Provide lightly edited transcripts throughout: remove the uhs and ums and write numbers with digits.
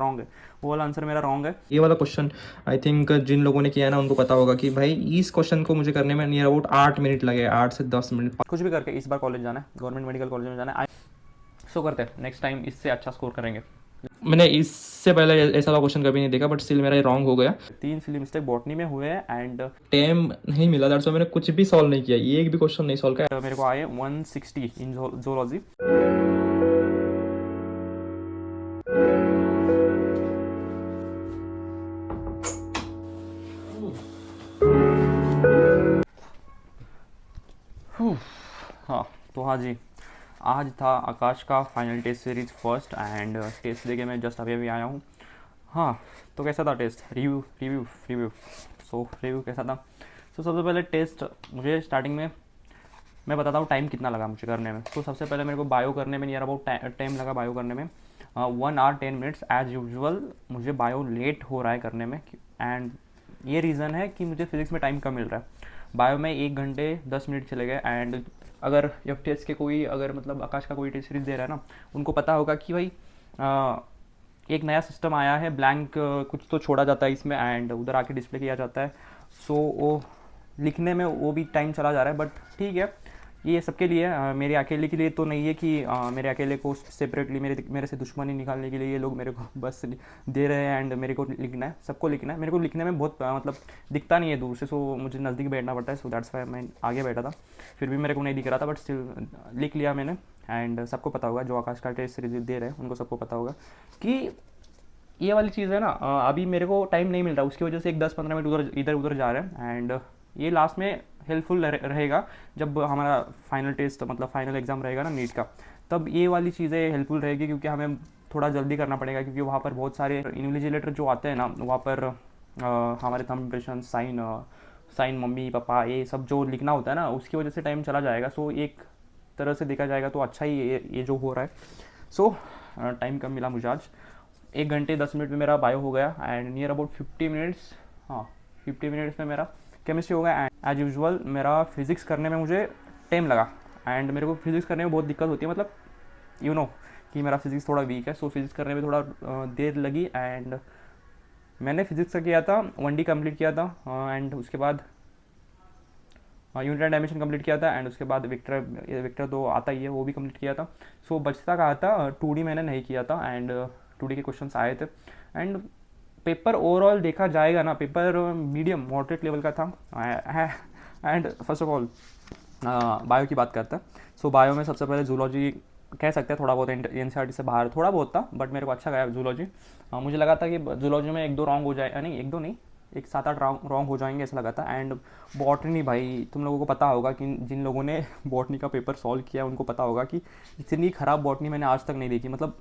Wrong है, वो वाला आंसर मेरा रॉन्ग है। ये वाला क्वेश्चन आई थिंक जिन लोगों ने किया है ना उनको पता होगा कि भाई इस क्वेश्चन को मुझे करने में नियर अबाउट 8 मिनट लगे, 8 से 10 मिनट। कुछ भी करके इस बार कॉलेज जाना है, गवर्नमेंट मेडिकल कॉलेज में जाना है। सो करते हैं, नेक्स्ट टाइम इससे अच्छा स्कोर करेंगे। मैंने इससे पहले ऐसा वाला क्वेश्चन कभी नहीं देखा, बट स्टिल मेरा ये रॉन्ग हो गया। 3 सिली मिस्टेक बॉटनी में हुए हैं एंड टाइम नहीं मिला, दैट्स व्हाई मैंने कुछ भी सॉल्व नहीं किया, ये एक भी क्वेश्चन नहीं सॉल्व किया। मेरे को आए 160 इन जोलॉजी। हाँ तो हाँ जी, आज था आकाश का final test series first and test देके मैं जस्ट अभी अभी आया हूँ। हाँ तो कैसा था test? Review review review so review कैसा था? तो सबसे पहले टेस्ट मुझे स्टार्टिंग में मैं बताता हूँ टाइम कितना लगा मुझे करने में। तो सबसे पहले मेरे को बायो करने में नियर अबाउट टाइम लगा बायो करने में 1 आवर 10 मिनट्स। एज़ यूजुअल मुझे बायो लेट हो रहा है करने में एंड ये रीज़न है कि मुझे फिज़िक्स में टाइम कम मिल रहा है। बायो में 1 घंटे 10 मिनट चले गए एंड अगर एफ टी एस के कोई अगर मतलब आकाश का कोई टेस्ट सीरीज दे रहा है ना, उनको पता होगा कि भाई एक नया सिस्टम आया है, ब्लैंक कुछ तो छोड़ा जाता है इसमें एंड उधर आके डिस्प्ले किया जाता है। सो वो लिखने में वो भी टाइम चला जा रहा है, बट ठीक है ये सबके लिए मेरे अकेले के लिए तो नहीं है कि मेरे अकेले को सेपरेटली मेरे से दुश्मनी निकालने के लिए ये लोग मेरे को बस दे रहे हैं एंड मेरे को लिखना है, सबको लिखना है। मेरे को लिखने में बहुत मतलब दिखता नहीं है दूर से, सो मुझे नज़दीक बैठना पड़ता है। सो दैट्स वाई मैं आगे बैठा था, फिर भी मेरे को नहीं दिख रहा था, बट स्टिल लिख लिया मैंने। एंड सबको पता होगा जो आकाश का टेस्ट सीरीज दे रहे हैं उनको सबको पता होगा कि ये वाली चीज़ है ना, अभी मेरे को टाइम नहीं मिल रहा, उसकी वजह से एक 10-15 मिनट उधर इधर उधर जा रहे हैं एंड ये लास्ट में हेल्पफुल रहेगा जब हमारा फाइनल टेस्ट मतलब फाइनल एग्ज़ाम रहेगा ना नीट का, तब ये वाली चीज़ें हेल्पफुल रहेगी क्योंकि हमें थोड़ा जल्दी करना पड़ेगा क्योंकि वहाँ पर बहुत सारे इन्विजिलेटर जो आते हैं ना, वहाँ पर हमारे thumb impression sign mummy papa ये सब जो लिखना होता है ना, उसकी वजह से टाइम चला जाएगा। सो एक तरह से देखा जाएगा तो अच्छा ही ये जो हो रहा है। सो टाइम कम मिला मुझे आज, 1 घंटे 10 मिनट में मेरा बायो हो गया एंड नियर अबाउट 50 मिनट्स, हाँ 50 मिनट्स में मेरा केमिस्ट्री हो गया। एंड एज यूजुअल मेरा फिज़िक्स करने में मुझे टाइम लगा एंड मेरे को फिज़िक्स करने में बहुत दिक्कत होती है, मतलब यू नो कि मेरा फिज़िक्स थोड़ा वीक है। सो फिज़िक्स करने में थोड़ा देर लगी एंड मैंने फिज़िक्स का किया था 1D कंप्लीट किया था एंड उसके बाद यूनिट एंड डायमेंशन कंप्लीट किया था एंड उसके बाद विक्टर तो आता ही है वो भी कंप्लीट किया था। सो बचता कहा था 2D मैंने नहीं किया था एंड 2D के क्वेश्चंस आए थे एंड पेपर ओवरऑल देखा जाएगा ना, पेपर मीडियम मॉडरेट लेवल का था। And first of all bio की बात करते हैं। सो बायो में सबसे पहले जूलॉजी कह सकते हैं थोड़ा बहुत एनसीईआरटी से बाहर थोड़ा बहुत था, बट मेरे को अच्छा गया जूलॉजी। मुझे लगा था कि जूलॉजी में 1-2 रॉन्ग हो जाए, नहीं 1-2 नहीं, 1-7-8 रॉन्ग हो जाएंगे ऐसा लगा था। एंड बॉटनी भाई तुम लोगों को पता होगा कि जिन लोगों ने बॉटनी का पेपर सॉल्व किया उनको पता होगा कि इतनी ख़राब बॉटनी मैंने आज तक नहीं देखी। मतलब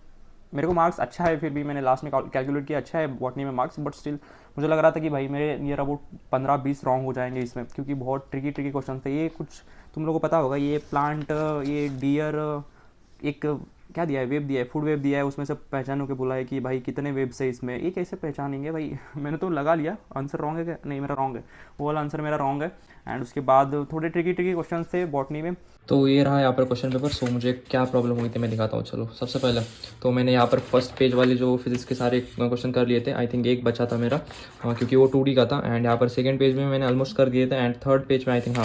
मेरे को मार्क्स अच्छा है, फिर भी मैंने लास्ट में कैलकुलेट किया अच्छा है बॉटनी में मार्क्स, बट स्टिल मुझे लग रहा था कि भाई मेरे नियर अबाउट 15-20 रॉन्ग हो जाएंगे इसमें क्योंकि बहुत ट्रिकी क्वेश्चन थे। ये कुछ तुम लोगों को पता होगा, ये प्लांट, ये डियर, एक क्या दिया है, वेब दिया है, फूड वेब दिया है, उसमें से पहचानों के बोला है कि भाई कितने वेब्स है इसमें, ये कैसे पहचानेंगे भाई? मैंने तो लगा लिया आंसर रॉन्ग है क्या, नहीं मेरा रॉन्ग है, वो वाला आंसर मेरा रॉन्ग है। एंड उसके बाद थोड़े ट्रिकी क्वेश्चन थे बॉटनी में। तो ये रहा यहाँ पर क्वेश्चन पेपर। सो मुझे क्या प्रॉब्लम हुई थी मैं दिखाता हूँ। चलो सबसे पहले तो मैंने यहाँ पर फर्स्ट पेज वाले जो फिजिक्स के सारे क्वेश्चन कर लिए थे, आई थिंक एक बचा था मेरा क्योंकि वो 2D का था। एंड यहाँ पर सेकंड पेज में मैंने ऑलमोस्ट कर दिए थे एंड थर्ड पेज में आई थिंक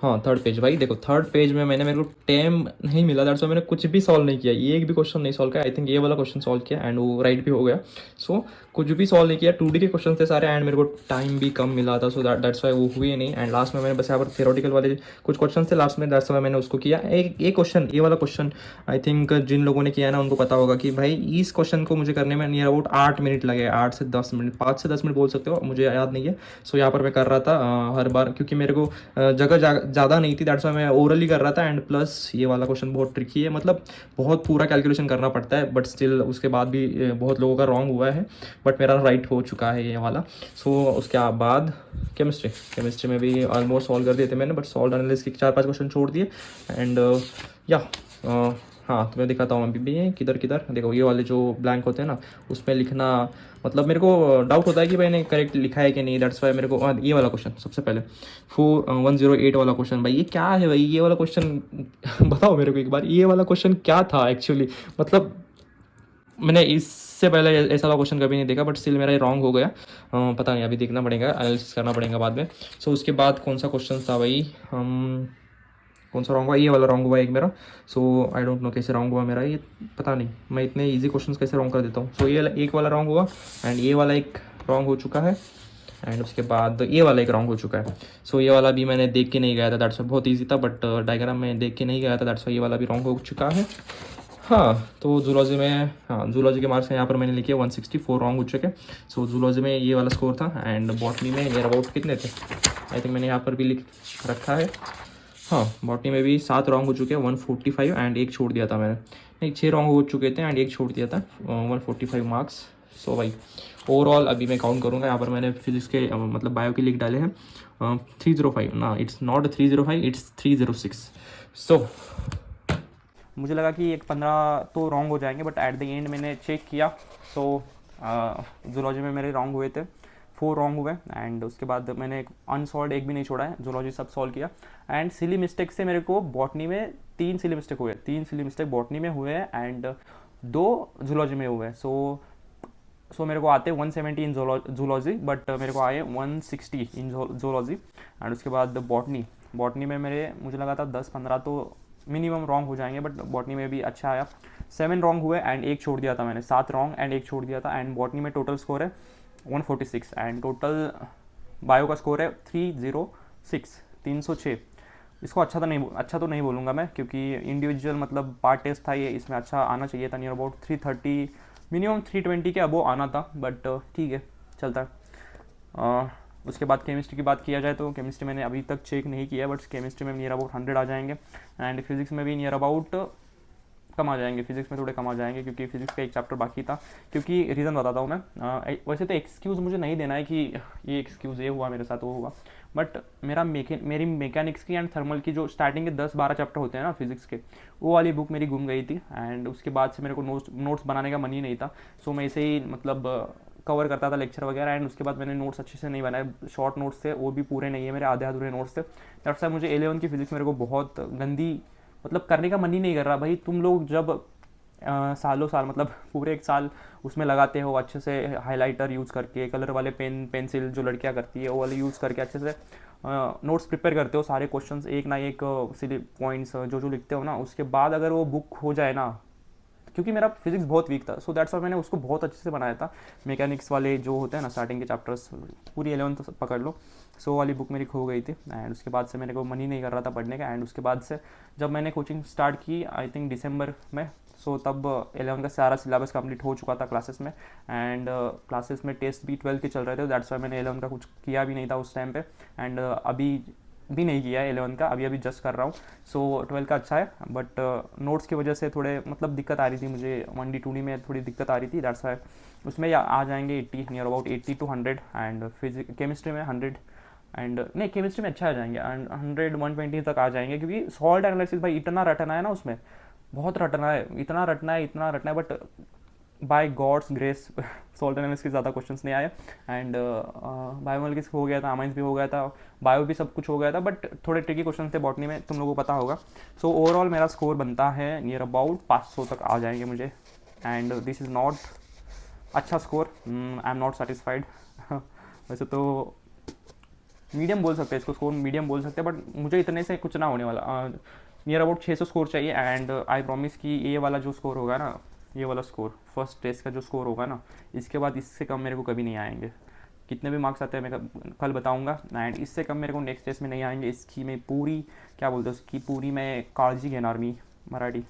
हाँ थर्ड पेज भाई देखो, थर्ड पेज में मेरे को टाइम नहीं मिला, दैट्स व्हाई मैंने कुछ भी सॉल्व नहीं किया, ये एक भी क्वेश्चन नहीं सॉल्व किया। आई थिंक ये वाला क्वेश्चन सॉल्व किया एंड वो राइट भी हो गया। सो कुछ भी सॉल्व नहीं किया, 2D के क्वेश्चन थे सारे एंड मेरे को टाइम भी कम मिला था। सो दैट्स वाई वो हुए नहीं। एंड लास्ट में मैंने बस यहाँ पर थ्योरेटिकल वाले कुछ क्वेश्चन थे लास्ट में, दैट्स वाई मैंने उसको किया। एक क्वेश्चन, ये वाला क्वेश्चन आई थिंक जिन लोगों ने किया है ना उनको पता होगा कि भाई इस क्वेश्चन को मुझे करने में नियर अबाउट 8 मिनट लगे, 8 से 10 मिनट, 5 से 10 मिनट बोल सकते हो, मुझे याद नहीं है। सो यहाँ पर मैं कर रहा था हर बार क्योंकि मेरे को जगह ज़्यादा नहीं थी, दैट्स वाई मैं ओरली कर रहा था। एंड प्लस ये वाला क्वेश्चन बहुत ट्रिकी है, मतलब बहुत पूरा कैलकुलेशन करना पड़ता है, बट स्टिल उसके बाद भी बहुत लोगों का रॉन्ग हुआ है, बट मेरा राइट हो चुका है ये वाला। सो उसके बाद केमिस्ट्री में भी ऑलमोस्ट सॉल्व कर दिए थे मैंने, बट सॉल्व एनालिसिस के 4-5 क्वेश्चन छोड़ दिए। एंड या हाँ तो मैं दिखाता हूँ अभी भी किधर देखो, ये वाले जो ब्लैंक होते हैं ना उसमें लिखना, मतलब मेरे को डाउट होता है कि मैंने करेक्ट लिखा है कि नहीं, दैट्स वाई मेरे को ये वाला क्वेश्चन सबसे पहले 108 वाला क्वेश्चन, भाई ये क्या है भाई ये वाला क्वेश्चन बताओ मेरे को एक बार, ये वाला क्वेश्चन क्या था एक्चुअली? मतलब मैंने इस इससे पहले ऐसा वाला क्वेश्चन कभी नहीं देखा, बट स्टिल मेरा ये रॉन्ग हो गया। पता नहीं, अभी देखना पड़ेगा, एनालिसिस करना पड़ेगा बाद में। सो उसके बाद कौन सा क्वेश्चन था भाई, कौन सा रॉन्ग हुआ, ये वाला रॉन्ग हुआ एक मेरा। सो आई डोंट नो कैसे रॉन्ग हुआ मेरा ये, पता नहीं मैं इतने ईजी क्वेश्चंस कैसे रॉन्ग कर देता हूँ। सो ये एक वाला रॉन्ग हुआ, एंड ये वाला एक रॉन्ग हो चुका है, एंड उसके बाद ये वाला एक रॉन्ग हो चुका है। सो ये वाला भी मैंने देख के नहीं गया था, दैट्स बहुत ईजी था, बट डायग्राम में देख के नहीं गया था, दैट्स ये वाला भी रॉन्ग हो चुका है। हाँ, तो जूलॉजी में, हाँ जूलॉजी के मार्क्स यहाँ पर मैंने लिखे 164 रॉन्ग हो चुके। सो जूलॉजी में ये वाला स्कोर था, एंड बॉटनी में नियर अबाउट कितने थे, आई थिंक मैंने यहाँ पर भी लिख रखा है। हाँ, बॉटनी में भी 7 रॉन्ग हो चुके हैं, 145, एंड एक छोड़ दिया था मैंने, नहीं 6 रॉन्ग हो चुके थे एंड एक छोड़ दिया था, 145 मार्क्स। सो भाई ओवरऑल अभी मैं काउंट करूँगा, यहाँ पर मैंने फिजिक्स के मतलब बायो के लिख डाले हैं 305 ना, इट्स नॉट 305, इट्स 306। सो मुझे लगा कि एक 15 तो रॉन्ग हो जाएंगे, बट एट द एंड मैंने चेक किया, सो जूलॉजी में मेरे रॉन्ग हुए थे, 4 रॉन्ग हुए, एंड उसके बाद मैंने अनसॉल्व एक भी नहीं छोड़ा है, जूलॉजी सब सॉल्व किया। एंड सिली मिस्टेक से मेरे को बॉटनी में 3 सिली मिस्टेक हुए, 3 सिली मिस्टेक बॉटनी में हुए हैं, एंड 2 जूलॉजी में हुए हैं। सो मेरे को आते 170 इन जूलॉजी, बट मेरे को आए 160 इन जूलॉजी। एंड उसके बाद बॉटनी में मेरे, मुझे लगा था 10-15 तो मिनिमम रॉन्ग हो जाएंगे, बट बॉटनी में भी अच्छा आया, 7 रॉन्ग हुए एंड एक छोड़ दिया था मैंने, 7 रॉन्ग एंड एक छोड़ दिया था। एंड बॉटनी में टोटल स्कोर है 146, एंड टोटल बायो का स्कोर है 306। इसको अच्छा तो नहीं बोलूँगा मैं, क्योंकि इंडिविजुअल मतलब पार्ट टेस्ट था ये, इसमें अच्छा आना चाहिए था, नियर अबाउट 330, मिनिमम 320 के अबो आना था, बट ठीक है चलता है। उसके बाद केमिस्ट्री की बात किया जाए तो केमिस्ट्री मैंने अभी तक चेक नहीं किया, बट केमिस्ट्री में नियर अबाउट 100 आ जाएंगे, एंड फिजिक्स में भी नियर अबाउट कम आ जाएंगे, फिजिक्स में थोड़े कम आ जाएंगे, क्योंकि फिजिक्स का एक चैप्टर बाकी था। क्योंकि रीज़न बताता हूँ मैं, वैसे तो एक्सक्यूज़ मुझे नहीं देना है कि ये एक्सक्यूज़ ये हुआ मेरे साथ वो हुआ, बट मेरी मैकेनिक्स की एंड थर्मल की जो स्टार्टिंग के 10-12 चैप्टर होते हैं ना फिजिक्स के, वो वाली बुक मेरी गुम गई थी, एंड उसके बाद से मेरे को नोट्स बनाने का मन ही नहीं था। सो मैं ऐसे ही मतलब कवर करता था लेक्चर वगैरह, एंड उसके बाद मैंने नोट्स अच्छे से नहीं बनाए, शॉर्ट नोट्स थे वो भी पूरे नहीं है मेरे, आधे अधूरे नोट्स थे। दैट्स व्हाई मुझे 11 की फिजिक्स मेरे को बहुत गंदी, मतलब करने का मन ही नहीं कर रहा। भाई तुम लोग जब सालों साल मतलब पूरे 1 साल उसमें लगाते हो, अच्छे से हाइलाइटर यूज़ करके, कलर वाले पेंसिल जो लड़कियां करती है वो वाले यूज़ करके अच्छे से नोट्स प्रिपेयर करते हो, सारे क्वेश्चंस एक ना एक सिली पॉइंट्स जो लिखते हो ना, उसके बाद अगर वो बुक हो जाए ना, क्योंकि मेरा फिजिक्स बहुत वीक था, सो दैट्स वाई मैंने उसको बहुत अच्छे से बनाया था। मैकेनिक्स वाले जो होते हैं ना स्टार्टिंग के चैप्टर्स, पूरी 11th पकड़ लो, सो वाली बुक मेरी खो गई थी, एंड उसके बाद से मेरे को मन ही नहीं कर रहा था पढ़ने का। एंड उसके बाद से जब मैंने कोचिंग स्टार्ट की आई थिंक दिसंबर में, सो तब 11 का सारा सिलेबस कंप्लीट हो चुका था क्लासेस में, एंड क्लासेस में टेस्ट भी 12 के चल रहे थे, दैट्स वाई मैंने 11 का कुछ किया भी नहीं था उस टाइम पे, एंड अभी भी नहीं किया है 11 का, अभी जस्ट कर रहा हूँ। सो 12 का अच्छा है, बट नोट्स की वजह से थोड़े मतलब दिक्कत आ रही थी मुझे, 1D 2D में थोड़ी दिक्कत आ रही थी, दैट्स वाई उसमें आ जाएंगे 80, near about 80 to 100, and chemistry में 100, एंड नहीं केमिस्ट्री में अच्छा आ जाएंगे, एंड 100-120 तक आ जाएंगे, क्योंकि सॉल्ट एनालिसिस भाई इतना रटना है ना उसमें, बहुत रटना है, इतना रटना है, but by God's grace salt analysis के ज़्यादा क्वेश्चंस नहीं आए, एंड बायोमोलिक्स हो गया था, अमाइंस भी हो गया था, बायो भी सब कुछ हो गया था, बट थोड़े ट्रिकी क्वेश्चन थे बॉटनी में, तुम लोगों को पता होगा। सो ओवरऑल मेरा स्कोर बनता है नियर अबाउट 500 तक आ जाएंगे मुझे, एंड दिस इज़ नॉट अच्छा score, I am not satisfied. वैसे तो मीडियम बोल सकते हैं इसको, स्कोर मीडियम बोल सकते हैं, बट मुझे इतने से कुछ ना होने वाला, नियर अबाउट 600 स्कोर चाहिए, एंड आई प्रॉमिस कि ये वाला जो स्कोर होगा ना, ये वाला स्कोर फर्स्ट टेस्ट का जो स्कोर होगा ना, इसके बाद इससे कम मेरे को कभी नहीं आएंगे, कितने भी मार्क्स आते हैं मैं कल बताऊंगा, एंड इससे कम मेरे को नेक्स्ट टेस्ट में नहीं आएंगे, इसकी मैं पूरी क्या बोलते हैं उसकी पूरी मैं काळजी घेणार मी मराठी।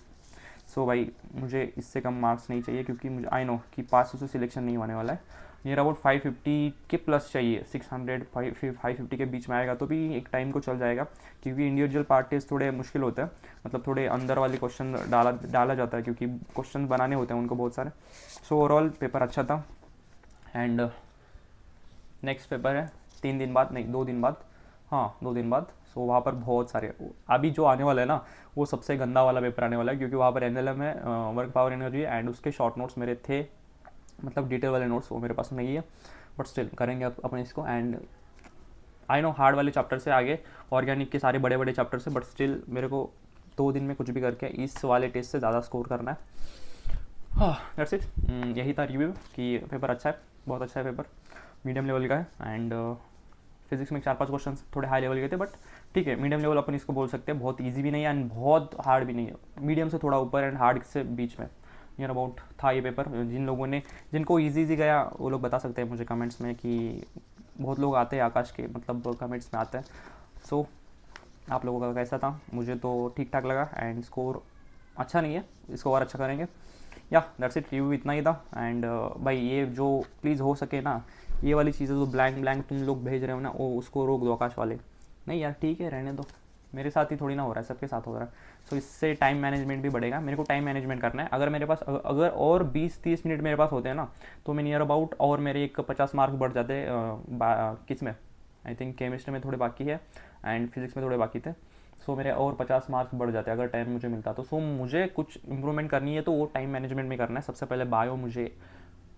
सो भाई मुझे इससे कम मार्क्स नहीं चाहिए, क्योंकि मुझे आई नो कि 500 से सिलेक्शन नहीं होने वाला है, नियर अबाउट 550 के प्लस चाहिए, 600 550 के बीच में आएगा तो भी एक टाइम को चल जाएगा, क्योंकि इंडिविजुअल पार्ट टेस्ट थोड़े मुश्किल होते हैं, मतलब थोड़े अंदर वाले क्वेश्चन डाला जाता है, क्योंकि क्वेश्चन बनाने होते हैं उनको बहुत सारे। सो ओवरऑल पेपर अच्छा था, एंड नेक्स्ट पेपर है 3 दिन बाद, नहीं 2 दिन बाद, हाँ 2 दिन बाद। सो वहाँ पर बहुत सारे, अभी जो आने वाला है ना वो सबसे गंदा वाला पेपर आने वाला है, क्योंकि वहाँ पर NLM है, वर्क पावर एनर्जी, एंड उसके शॉर्ट नोट्स मेरे थे, मतलब डिटेल वाले नोट्स वो मेरे पास नहीं है, बट स्टिल करेंगे अपने इसको। एंड आई नो हार्ड वाले चैप्टर से आगे ऑर्गेनिक के सारे बड़े बड़े चैप्टर से, बट स्टिल मेरे को 2 दिन में कुछ भी करके इस वाले टेस्ट से ज़्यादा स्कोर करना है। हाँ दैट्स इट, यही था रिव्यू कि पेपर अच्छा है, बहुत अच्छा है पेपर, मीडियम लेवल का है। एंड फिजिक्स में 4-5 क्वेश्चन थोड़े हाई लेवल के थे, बट ठीक है, मीडियम लेवल अपन इसको बोल सकते हैं। बहुत इजी भी नहीं है एंड बहुत हार्ड भी नहीं है, मीडियम से थोड़ा ऊपर एंड हार्ड से बीच में, नियर अबाउट था ये पेपर। जिनको ईजी गया वो लोग बता सकते हैं मुझे कमेंट्स में कि बहुत लोग आते हैं आकाश के, मतलब कमेंट्स में आते हैं। सो आप लोगों का कैसा था? मुझे तो ठीक ठाक लगा एंड स्कोर अच्छा नहीं है, इसको और अच्छा करेंगे। या दैट्स इट, रिव्यू इतना ही था। एंड भाई ये जो प्लीज़ हो सके ना, ये वाली चीज़ें जो ब्लैंक तुम लोग भेज रहे हो ना, वो उसको रोक दो आकाश वाले। नहीं यार ठीक है, रहने दो, मेरे साथ ही थोड़ी ना हो रहा है, सबके साथ हो रहा है। सो इससे टाइम मैनेजमेंट भी बढ़ेगा, मेरे को टाइम मैनेजमेंट करना है। अगर मेरे पास अगर और 20-30 मिनट मेरे पास होते हैं ना, तो मैं नियर अबाउट और मेरे एक 50 मार्क्स बढ़ जाते। किस में, आई थिंक केमिस्ट्री में थोड़े बाकी है एंड फिजिक्स में थोड़े बाकी थे। सो मेरे और 50 मार्क्स बढ़ जाते अगर टाइम मुझे मिलता तो। सो मुझे कुछ इंप्रूवमेंट करनी है तो वो टाइम मैनेजमेंट में करना है। सबसे पहले बायो मुझे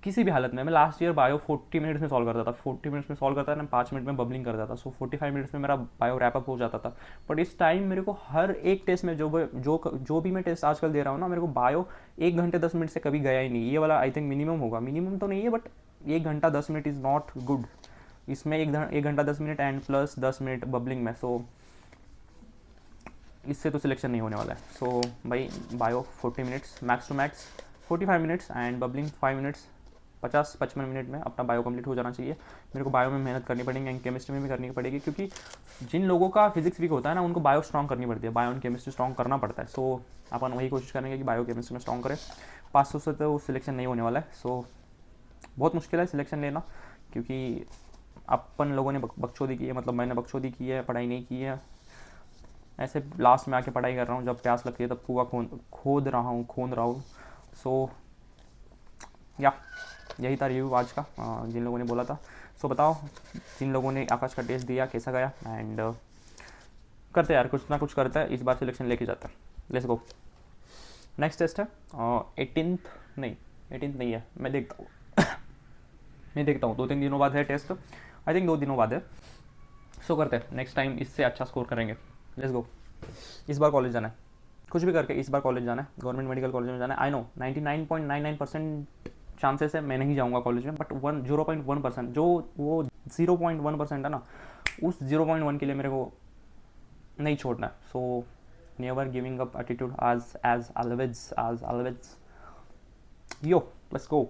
किसी भी हालत में, मैं लास्ट ईयर बायो 40 मिनट्स में सॉल्व करता था, 40 मिनट्स में सॉल्व करता था ना, 5 मिनट में बबलिंग करता था। सो 45 मिनट्स में मेरा बायो रैपअप हो जाता था। बट इस टाइम मेरे को हर एक टेस्ट में जो भी मैं टेस्ट आजकल दे रहा हूँ ना, मेरे को बायो 1 घंटे 10 मिनट से कभी गया ही नहीं। ये वाला आई थिंक मिनिमम होगा, मिनिमम तो नहीं है बट 1 घंटा 10 मिनट इज़ नॉट गुड। इसमें 1 घंटा 10 minute and plus 10 minute bubbling में। सो इससे तो सिलेक्शन नहीं होने वाला है। सो भाई bio 40 minutes max to max, 45 minutes and bubbling 5 minutes, 50-55 minute में अपना बायो कंप्लीट हो जाना चाहिए। मेरे को बायो में मेहनत करनी पड़ेगी एंड केमिस्ट्री में भी करनी पड़ेगी, क्योंकि जिन लोगों का फिजिक्स वीक होता है ना, उनको बायो स्ट्रॉन्ग करनी पड़ती है, बायो एंड केमिस्ट्री स्ट्रॉन्ग करना पड़ता है। सो अपन वही कोशिश करेंगे कि बायो केमिस्ट्री में स्ट्रॉन्ग करें। 500 से तो सिलेक्शन नहीं होने वाला है। सो बहुत मुश्किल है सिलेक्शन लेना, क्योंकि अपन लोगों ने बकचोदी की है, मतलब मैंने बकचोदी की है, पढ़ाई नहीं की है। ऐसे लास्ट में आके पढ़ाई कर रहा हूँ, जब प्यास लगती है तब कुआं खोद रहा हूँ। सो या यही था रिव्यू आज का, जिन लोगों ने बोला था। सो बताओ जिन लोगों ने आकाश का टेस्ट दिया कैसा गया, एंड करते यार कुछ ना कुछ करता है, इस बार सिलेक्शन लेके जाता है। Let's go. नेक्स्ट टेस्ट है 18th नहीं है, मैं देखता हूँ 2-3 दिनों बाद है टेस्ट, आई थिंक 2 दिनों बाद है। सो करते हैं, नेक्स्ट टाइम इससे अच्छा स्कोर करेंगे। Let's go. इस बार कॉलेज जाना है, कुछ भी करके इस बार कॉलेज जाना है, गवर्नमेंट मेडिकल कॉलेज में जाना है। आई नो 99.99% चांसेस है मैं नहीं जाऊंगा कॉलेज में, बट 0.1% जो वो 0.1% है ना, उस 0.1 के लिए मेरे को नहीं छोड़ना है। So never giving up attitude, as always yo let's go.